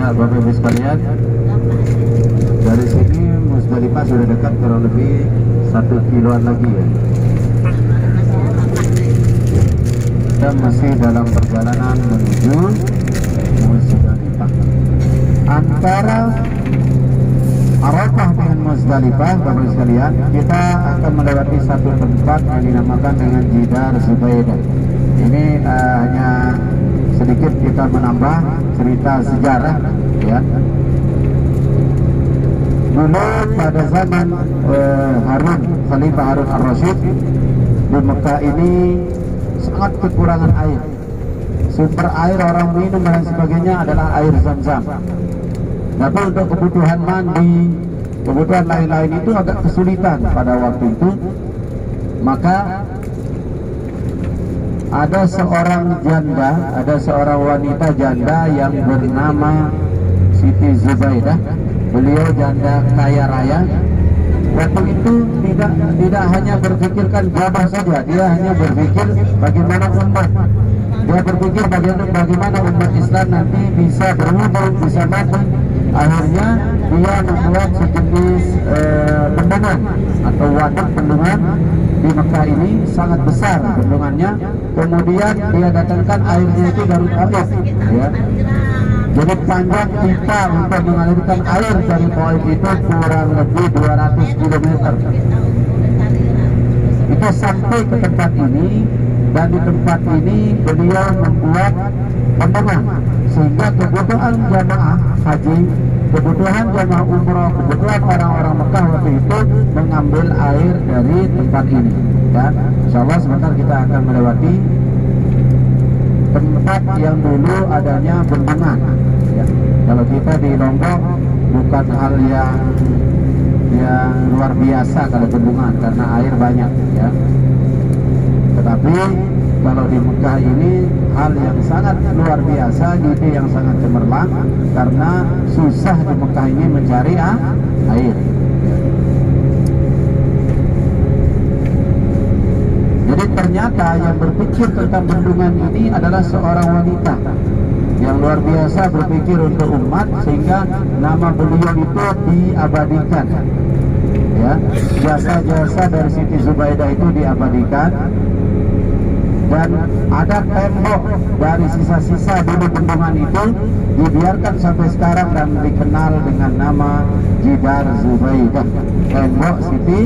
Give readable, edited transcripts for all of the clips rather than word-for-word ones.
Bapak Ibu sekalian, dari sini Musdalifah sudah dekat, kurang lebih 1 kiloan lagi ya. Kita masih dalam perjalanan menuju Musdalifah. Antara Arafah dengan Musdalifah, Bapak Ibu sekalian, kita akan melewati satu tempat yang dinamakan dengan Jidar Zubaidah. Ini hanya sedikit kita menambah cerita sejarah ya. Dulu pada zaman Khalifah Harun Ar-Rasyid, di Mekah ini sangat kekurangan air. Sumber air orang minum dan sebagainya adalah air Zam-Zam. Tapi untuk kebutuhan mandi, kebutuhan lain-lain itu agak kesulitan pada waktu itu. Maka ada seorang janda, ada seorang wanita janda yang bernama Siti Zubaidah. Beliau janda kaya raya. Waktu itu tidak hanya berpikirkan jabah saja, dia hanya berpikir bagaimana umat. Dia berpikir bagaimana umat Islam nanti bisa berwudu, bisa mandi. Akhirnya dia membuat sejenis bendungan atau waduk bendungan di Mekah ini sangat besar bendungannya. Kemudian dia datangkan airnya itu dari Taif ya. Jadi panjang pipa untuk mengalirkan air dari Taif itu kurang lebih 200 km. Itu sampai ke tempat ini, dan di tempat ini beliau membuat bendungan sehingga kebutuhan jamaah haji, kebutuhan jamaah umroh, kebutuhan orang-orang Mekah waktu itu mengambil air dari tempat ini. Dan insyaallah sebentar kita akan melewati tempat yang dulu adanya bendungan ya. Kalau kita di Lombok bukan hal yang luar biasa kalau bendungan karena air banyak ya. Tetapi kalau di Mekah ini hal yang sangat luar biasa, ide yang sangat cemerlang karena susah di Mekah ini mencari air. Jadi ternyata yang berpikir tentang bendungan ini adalah seorang wanita yang luar biasa berpikir untuk umat sehingga nama beliau itu diabadikan. Ya, jasa-jasa dari Siti Zubaidah itu diabadikan. Dan ada tembok dari sisa-sisa dulu bendungan itu dibiarkan sampai sekarang dan dikenal dengan nama Jidar Zubaidah, tembok Siti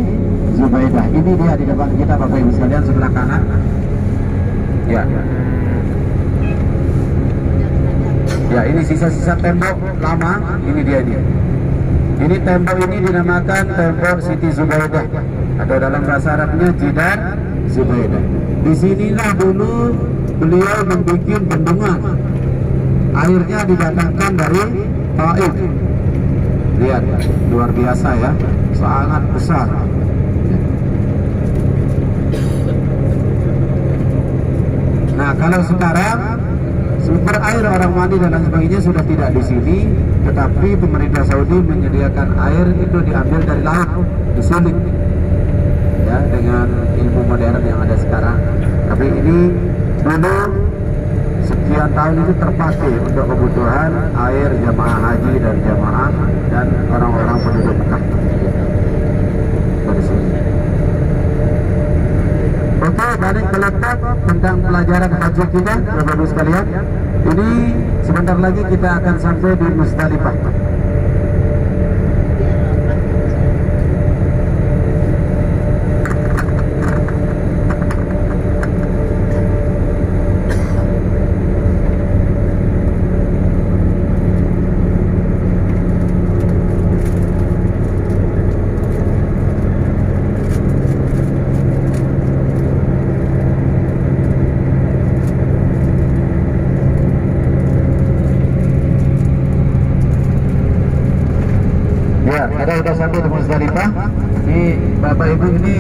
Zubaidah. Ini dia di depan kita Bapak Ibu sekalian, sebelah kanan ya. Ya, ini sisa-sisa tembok lama. Ini dia ini. Ini tembok ini dinamakan tembok Siti Zubaidah atau dalam bahasa Arabnya Jidar Zubaidah. Di sinilah dulu beliau membuat bendungan. Airnya didatangkan dari Taif. Lihat, luar biasa ya, sangat besar. Nah, kalau sekarang sumber air orang mandi dan lain sebagainya sudah tidak di sini, tetapi pemerintah Saudi menyediakan air itu diambil dari laut, disulit ya dengan ilmu modern yang ada sekarang. Tapi ini dulu sekian tahun itu terpakai untuk kebutuhan air jamaah haji dan jamaah dan orang-orang penduduk Mekah. Dari sini. Oke, balik ke laptop tentang pelajaran haji kita, Bapak Ibu sekalian. Ini sebentar lagi kita akan sampai di Musdalifah. Ya, ada sudah sampai di Musdalifah. Ini Bapak Ibu ini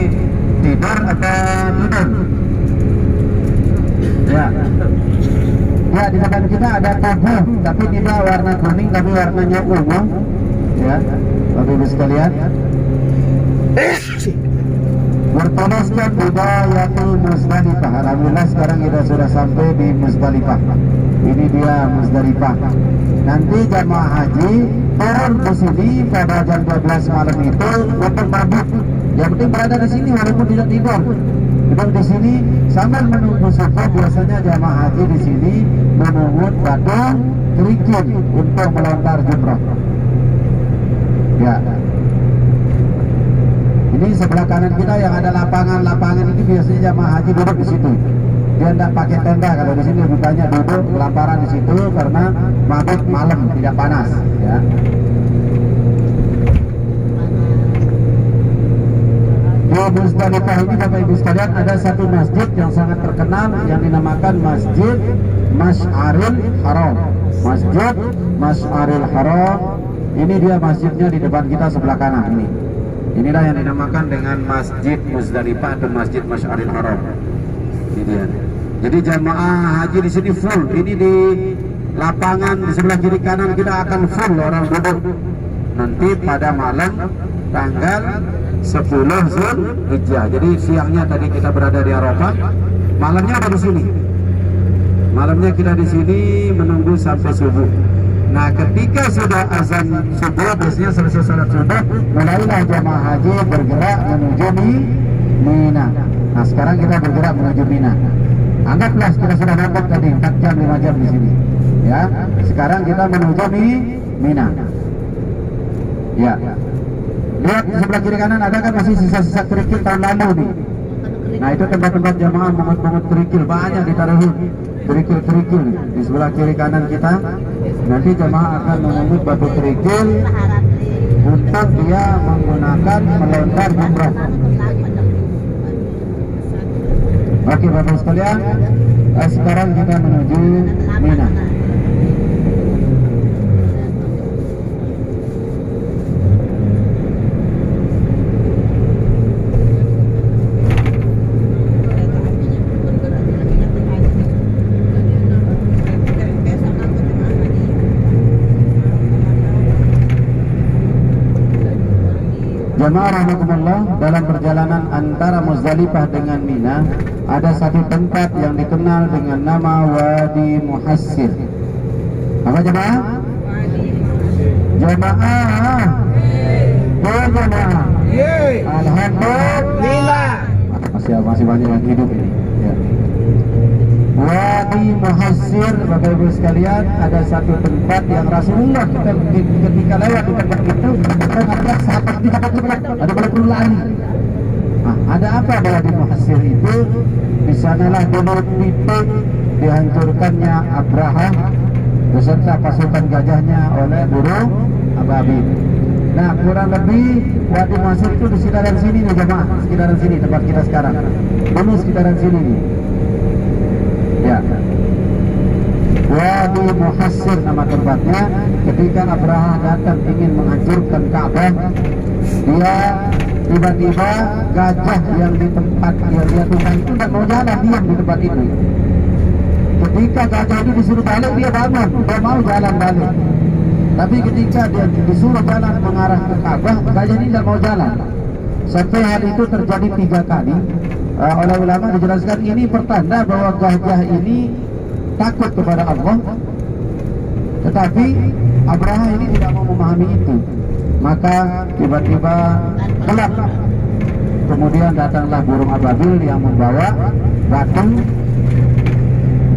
tidur atau tidur? Ya. Ya, di depan kita ada tubuh, tapi tidak warna kuning, tapi warnanya ungu. Ya, Bapak Ibu sekalian. Bertuliskan Bidayatul Musdalifah. Alhamdulillah sekarang kita sudah sampai di Musdalifah. Ini dia Muzdalifah. Nanti jamaah haji turun di sini pada jam 12 malam itu untuk mabuk. Yang penting berada di sini walaupun tidak tidur. Duduk di sini sambil menunggu subuh. Biasanya jamaah haji di sini memungut batu kerikil untuk melontar jumrah. Ya. Ini sebelah kanan kita yang ada lapangan itu biasanya jamaah haji duduk di situ. Dia tidak pakai tenda, kalau di sini lebih banyak duduk laparan di situ karena mabuk malam tidak panas. Ya. Di Muzdalifah ini Bapak Ibu sekalian ada satu masjid yang sangat terkenal yang dinamakan Masjid Masy'aril Haram. Masjid Masy'aril Haram. Ini dia masjidnya di depan kita sebelah kanan ini. Inilah yang dinamakan dengan Masjid Muzdalifah atau Masjid Masy'aril Haram. Ini dia. Jadi jamaah haji di sini full. Ini di lapangan di sebelah kiri kanan kita akan full orang duduk. Nanti pada malam tanggal 10 Zulhijjah. Jadi siangnya tadi kita berada di Arafah, malamnya ada di sini. Malamnya kita di sini menunggu sampai subuh. Nah, ketika sudah azan subuh, biasanya selesai salat subuh, mulailah jamaah haji bergerak menuju Mina. Nah, sekarang kita bergerak menuju Mina. Anggaplah kita sudah dapat tadi 4 jam 5 jam di sini. Ya, sekarang kita menuju Mina. Ya. Lihat di sebelah kiri kanan ada kan masih sisa-sisa kerikil tahun lalu nih. Nah, itu tempat-tempat jamaah mengut-mengut kerikil, banyak ditaruhin kerikil-kerikil di sebelah kiri kanan kita. Nanti jamaah akan mengut batu kerikil untuk dia menggunakan melontar jumrah. Oke Bapak sekalian, sekarang kita menuju Mina. Jamaah rahmatullah, dalam perjalanan antara Muzdalifah dengan Mina ada satu tempat yang dikenal dengan nama Wadi Muhassir. Apa jemaah? Jemaah. Jemaah. Alhamdulillah. Masih banyak yang hidup ini. Ya. Wadi Muhassir, Bapak Ibu sekalian, ada satu tempat yang Rasulullah ketika lewat di tempat itu mengatakan sahabat di tempat ada perlu lari. Nah, ada apa Wadi Muhassir itu? Di sanalah dulu titik dihancurkannya Abraha beserta pasukan gajahnya oleh burung ababil. Nah, kurang lebih Wadi Muhassir itu di sekitaran sini nih jemaah, sekitaran sini tempat kita sekarang. Dulu sekitaran sini nih. Ya. Wadi Muhassir nama tempatnya. Ketika Abraha datang ingin menghancurkan Ka'bah, dia tiba-tiba gajah yang di tempat dia tumpang itu tidak mau jalan, diam di tempat itu. Ketika gajah itu disuruh balik, dia bangun, dia mau jalan balik. Tapi ketika dia disuruh jalan mengarah ke Ka'bah, gajah ini tidak mau jalan. Sampai hal itu terjadi 3 kali. Oleh ulama dijelaskan ini pertanda bahwa gajah ini takut kepada Allah. Tetapi Abraha ini tidak mau memahami itu. Maka tiba-tiba gelap. Kemudian datanglah burung ababil yang membawa batu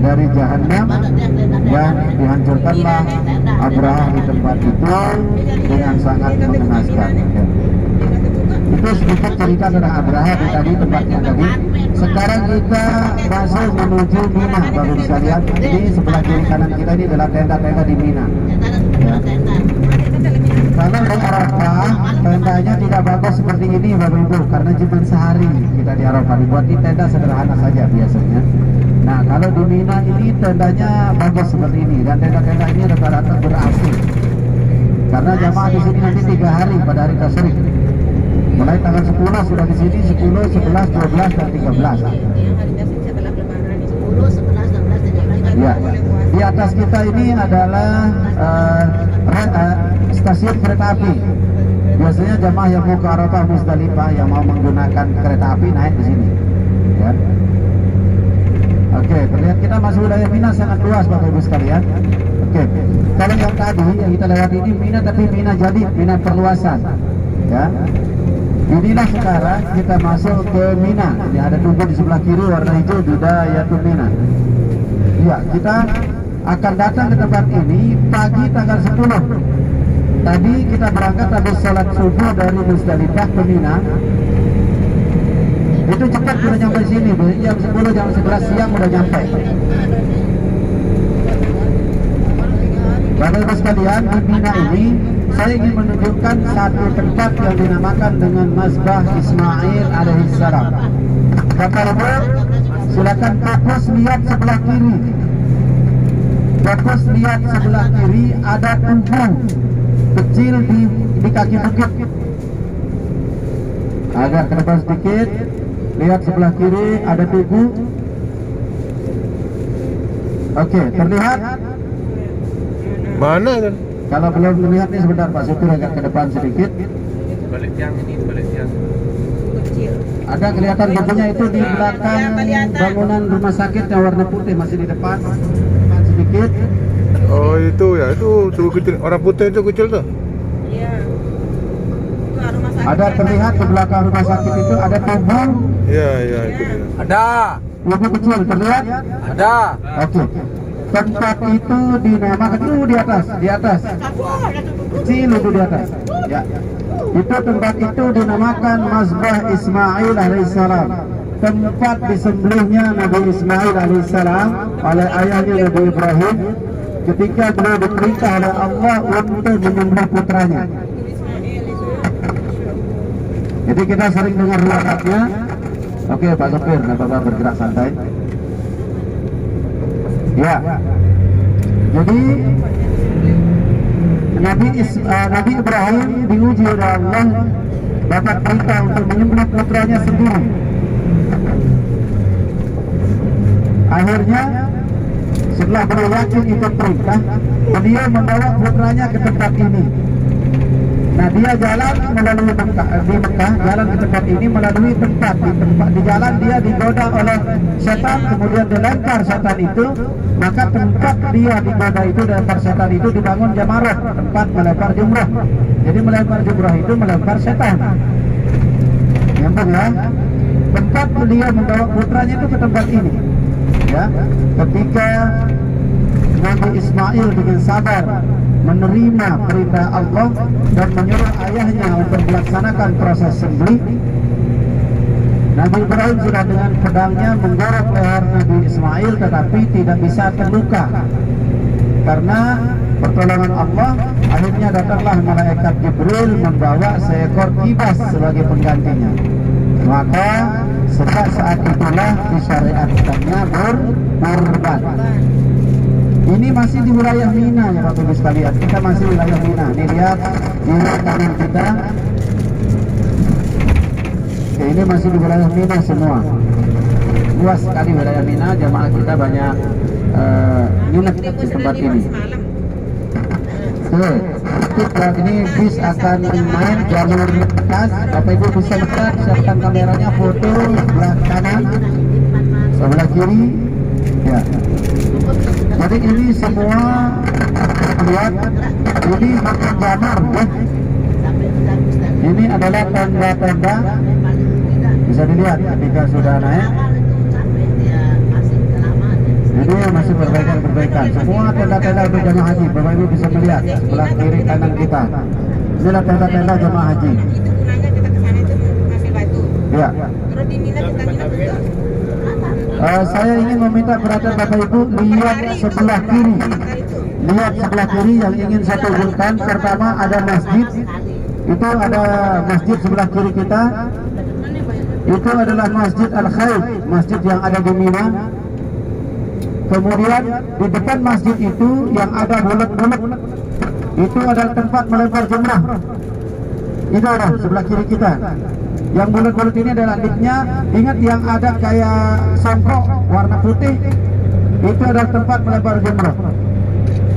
dari Jahannam dan dihancurkanlah Abraha di tempat itu dengan sangat mengenaskan. Itu sedikit cerita tentang Abraha di tadi tempatnya tadi. Sekarang kita masuk menuju Mina, Bapak Ibu sekalian. Jadi sebelah kiri kanan kita ini adalah tenda-tenda di Mina. Ya. Kalau di Arafah tendanya tidak bagus seperti ini Bapak Ibu, karena cuma sehari kita di Arafah. Dibuat di tenda sederhana saja biasanya. Nah, kalau di Mina ini tendanya bagus seperti ini, dan tenda-tenda ini rata-rata ber-AC. Karena jamaah di sini nanti 3 hari pada hari tasyrik. Mulai tanggal 10 sudah di sini, 10, 11, 12 dan 13. Ya, di atas kita ini adalah stasiun kereta api. Biasanya jamaah yang mau ke Arafah Muzdalifah yang mau menggunakan kereta api naik di sini. Ya. Oke, terlihat kita masuk wilayah Mina sangat luas Bapak Ibu sekalian. Oke, kalau yang tadi yang kita lewati ini Mina, tapi Mina jadi Mina perluasan. Ya, inilah sekarang kita masuk ke Mina. Ini ada tugu di sebelah kiri warna hijau Bidayatul Mina. Ya, kita akan datang ke tempat ini pagi tanggal 10. Tadi kita berangkat habis sholat subuh dari Musdalifah ke Mina. Itu cepat sudah nyampe sini, jam 10 jam 11 siang udah nyampe. Bapak Ibu sekalian, di Mina ini saya ingin menunjukkan satu tempat yang dinamakan dengan Mazbah Ismail alaihissalam. Bapak Ibu silakan fokus lihat sebelah kiri. Fokus lihat sebelah kiri ada tugu kecil di kaki bukit. Agak ke depan sedikit. Lihat sebelah kiri ada tugu. Oke, terlihat? Mana kan? Kalau belum terlihat nih sebentar Pak Supir, agak ke depan sedikit. Balik tiang ini, balik tiang. Ada kelihatan tugunya itu di belakang bangunan rumah sakit yang warna putih, masih di depan sedikit. Oh itu ya, itu tuh kecil, orang putih itu kecil tuh. Iya. Itu rumah sakit. Ada terlihat di belakang rumah sakit itu ada tugu. Iya iya itu. Ada. Tugu kecil terlihat? Ada. Oke. Tempat itu dinamakan itu di atas. Kecil itu di atas. Ya. Itu tempat itu dinamakan Mazbah Ismail alaihissalam. Tempat disembelihnya Nabi Ismail alaihissalam oleh ayahnya Nabi Ibrahim ketika beliau diperintah oleh Allah untuk menyembelih putranya. Jadi kita sering dengar riwayatnya. Oke Pak Sopir, Bapak bergerak santai. Ya. Jadi Nabi Ibrahim diuji oleh Allah, dapat perintah untuk menyembelih putranya sendiri. Akhirnya setelah beliau yakin itu perintah, beliau membawa putranya ke tempat ini. Nah, dia jalan melalui Mekah, jalan ke tempat ini melalui di jalan dia digoda oleh setan, kemudian dilempar setan itu, maka tempat dia digoda itu, dilempar setan itu dibangun Jamarah, tempat melempar jumrah. Jadi melempar jumrah itu melempar setan. Nyambung ya? Tempat beliau membawa putranya itu ke tempat ini. Ya, ketika Nabi Ismail dengan sabar menerima perintah Allah dan menyuruh ayahnya untuk melaksanakan proses sembelih, Nabi Ibrahim sudah dengan pedangnya menggorok leher Nabi Ismail, tetapi tidak bisa terluka karena pertolongan Allah. Akhirnya datanglah malaikat Jibril membawa seekor kibas sebagai penggantinya. Maka sejak saat itulah disyariatkannya berkurban. Ini masih di wilayah Mina ya Bapak Ibu sekalian. Kita masih wilayah Mina. Ini lihat di kanan kita. Oke, ini masih di wilayah Mina semua. Luas sekali wilayah Mina. Jamaah kita banyak nginep di tempat ini. Oke, ini bis akan main jalur lintas. Bapak Ibu bisa lihat, siapkan kameranya, foto sebelah kanan, sebelah kiri. Ya. Jadi ini semua lihat, ini makan jamar ya. Ini adalah tenda-tenda, bisa dilihat ketika sudah naik. Ini masih perbaikan. Semua tenda-tenda untuk jamaah haji. Bapak Ibu bisa melihat sebelah kiri kanan kita. Inilah tenda-tenda jamaah haji. Itu gunanya kita ke sana itu ngambil batu. Ya. Terus di Mina kita nginep juga. Saya ingin meminta perhatian Bapak Ibu, lihat sebelah kiri. Lihat sebelah kiri yang ingin saya tunjukkan. Pertama ada masjid. Itu ada masjid sebelah kiri kita. Itu adalah Masjid Al-Khaif, masjid yang ada di Mina. Kemudian di depan masjid itu yang ada bulat-bulat, itu adalah tempat melempar jumrah. Itu ada sebelah kiri kita. Yang bulat-bulat ini adalah liftnya. Ingat yang ada kayak songkok warna putih, itu adalah tempat melempar jumrah.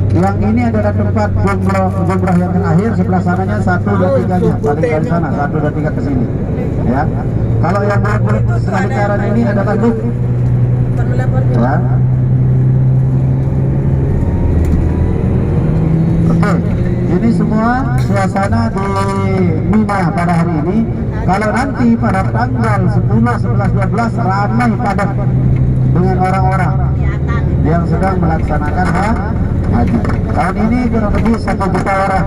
Yang ini adalah tempat jumrah yang terakhir. Sebelah sananya 1, 2, 3-nya paling dari sana 1, 2, 3 ke sini. Ya. Kalau yang bulat-bulat sebelah kanan ini adalah lift. perlu lapor juga. Ya. Oke, ini semua suasana di Mina pada hari ini. Kalau nanti pada tanggal 10, 11, 12 ramai padat dengan orang-orang Di atas. yang sedang melaksanakan haji. Tahun ini kurang lebih 1 juta orang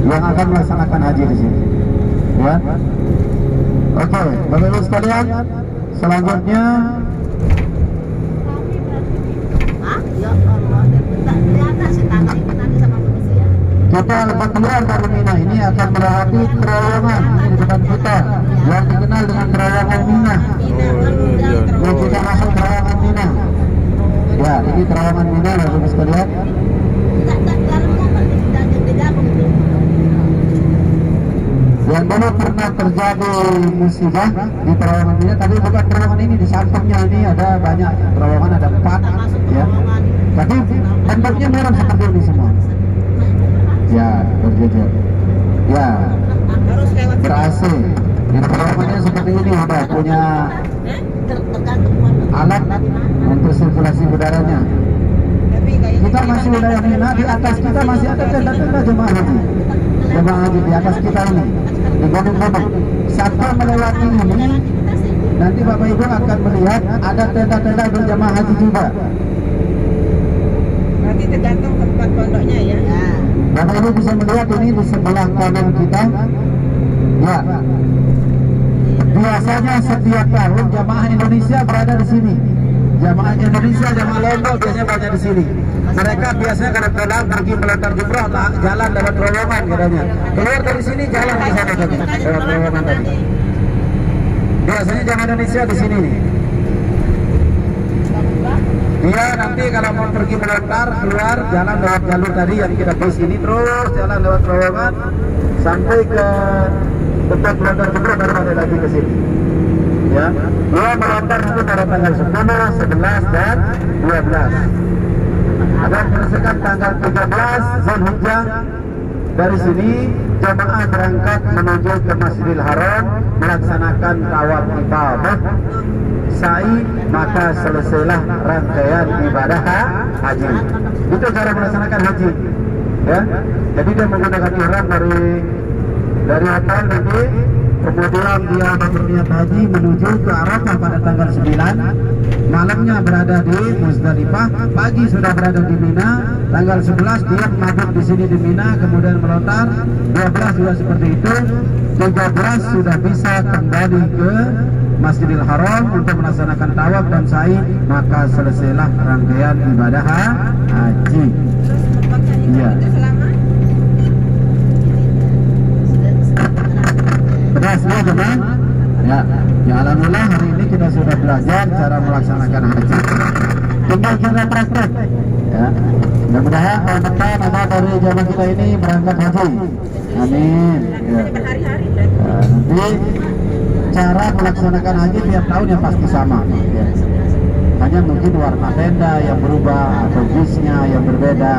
yang akan melaksanakan haji di sini. Ya. Oke, Bapak Ibu sekalian, selanjutnya Hah? Ya Allah, kelihatan sih tanah itu nanti sama manusia. kita lepas keluar dari Mina ini akan melewati terowongan ini di depan kita yang dikenal dengan terowongan Mina. Yang kita masuk terowongan Mina. Ya, ini terowongan Mina, Bapak Ibu sekalian. Yang dulu pernah terjadi musibah di terowongan Mina, tapi bukan terowongan ini, di sampingnya ini ada banyak terowongan, ada 4 ya. Tapi bentuknya mirip seperti ini semua. Ya, berjejer. Ya, Harus lewat ber-AC. Di terowongannya seperti ini udah punya alat untuk sirkulasi udaranya. tapi kayaknya Kita masih wilayah Mina, di atas kita masih ada tenda-tenda jemaah haji. Jemaah haji di atas kita ini, di gunung-gunung. Sampai melewati ini, nanti Bapak Ibu akan melihat ada tenda-tenda untuk jemaah haji juga. nanti tergantung tempat pondoknya ya. Bapak Ibu bisa melihat ini di sebelah kanan kita. Ya. Biasanya setiap tahun jamaah Indonesia berada di sini. Jamaah Indonesia, jamaah Lombok biasanya banyak di sini. Mereka biasanya kalau pulang pergi melontar jumrah, jalan lewat terowongan katanya. Keluar dari sini jalan ke sana tadi, lewat terowongan tadi. Biasanya jamaah Indonesia di sini nih. Dia nanti kalau mau pergi melontar keluar jalan lewat jalur tadi yang kita bus ini, terus jalan lewat terowongan sampai ke tempat melontar jumrah, baru balik lagi ke sini. Ya, dia melontar nanti pada tanggal 10, 11 dan 12. Akan menyelesaikan tanggal 13 Zulhijjah. Dari sini jemaah berangkat menuju ke Masjidil Haram melaksanakan tawaf ifadah, sa'i, maka selesailah rangkaian ibadah haji. Itu cara melaksanakan haji. Ya, jadi dia menggunakan ihram dari hotel nanti, kemudian dia berniat haji menuju ke Arafah pada tanggal 9, malamnya berada di Muzdalifah, pagi sudah berada di Mina, tanggal 11 dia mabuk di sini di Mina, kemudian melontar, 12 juga seperti itu, 13 sudah bisa kembali ke Masjidil Haram untuk melaksanakan tawaf dan sa'i, maka selesailah rangkaian ibadah haji. Terus tempatnya Iya. itu selama Beras ya teman. Ya, ya alhamdulillah hari ini kita sudah belajar cara melaksanakan haji. Tinggal kita praktek. Ya, mudah-mudahan tahun depan ada dari jamaah kita ini berangkat haji. Amin. Ya. berhari-hari berarti. Ya, nanti cara melaksanakan haji tiap tahun yang pasti sama. Ya. Hanya mungkin warna tenda yang berubah atau bisnya yang berbeda.